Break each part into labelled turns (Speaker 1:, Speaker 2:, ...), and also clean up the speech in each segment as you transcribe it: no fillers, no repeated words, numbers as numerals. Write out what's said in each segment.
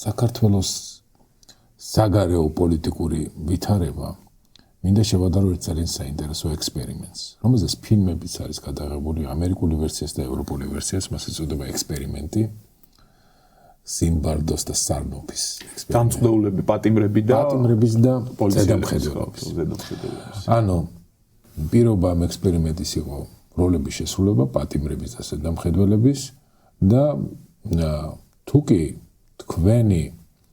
Speaker 1: საქართველოს საგარეო პოლიტიკური ვითარება მინდა შევადარო ერთ ძალიან საინტერესო ექსპერიმენტს, რომელზეც ფილმებიც არის გადაღებული, ამერიკული ვერსიას და ევროპული ვერსიას, მას ეწოდება ექსპერიმენტი. სიმბარდოს და სარნოფის ექსპერიმენტი.
Speaker 2: დამწყდეულები, პატიმრები და
Speaker 1: ზედამხედველობის. ანუ პირობა ამ ექსპერიმენტის იყო როლების შესრულება პატიმრების და ზედამხედველების და თუკი თქვენი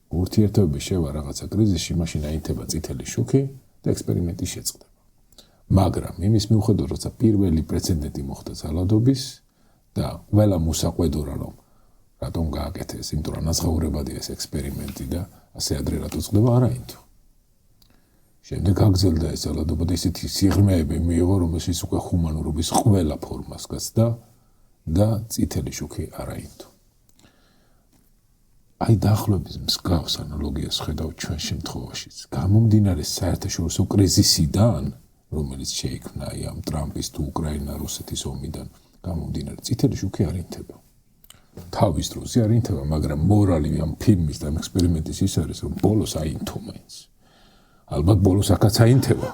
Speaker 1: ურთიერთობები შევა რაღაცა კრიზისში, მაშინ აინთება წითელი შუქი და ექსპერიმენტი შეწყდება. მაგრამ იმის მიუხედავად, როცა პირველი პრეცედენტი მოხდა ძალადობის და ყველა მოსაყვედურა რომ რატომ გააკეთეს, იმიტომ რომ ნაზღაურებადია ეს ექსპერიმენტი და ასე ადრე რატო წყდება, არ აინთო. შემდეგ გაგრძელდა ეს ძალადობა და ისეთი სიღრმეები მიიღო, რომ ის უკვე ჰუმანურობის ყველა ფორმას გასცდა და წითელი შუქი არ აინთო. აი დაახლოებით მსგავს ანალოგიას ხედავ ჩვენ შემთხვევაშიც. გამომდინარე საერთაშორისო კრიზისიდან, რომელიც შეიქმნა ამ ტრამპის თუ უკრაინა-რუსეთის ომიდან, გამომდინარე წითელი შუქი არ ინთება. თავის დროზე არ ინთება, მაგრამ მორალი ამ ფილმის და ამ ექსპერიმენტის ის არის, რომ ბოლოს აინთო მაინც. ალბათ ბოლოს აქაც აინთება.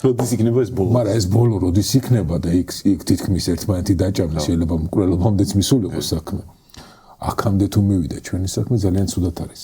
Speaker 2: როდის იქნება ეს ბოლო?
Speaker 1: მაგრამ ეს ბოლო როდის იქნება და იქ თითქმის ერთმანეთი დაჭამდა, შეიძლება მკვლელობამდეც მისულიყო საქმე. აქამდე თუ მივიდა ჩვენი საქმე ძალიან ცუდად არის.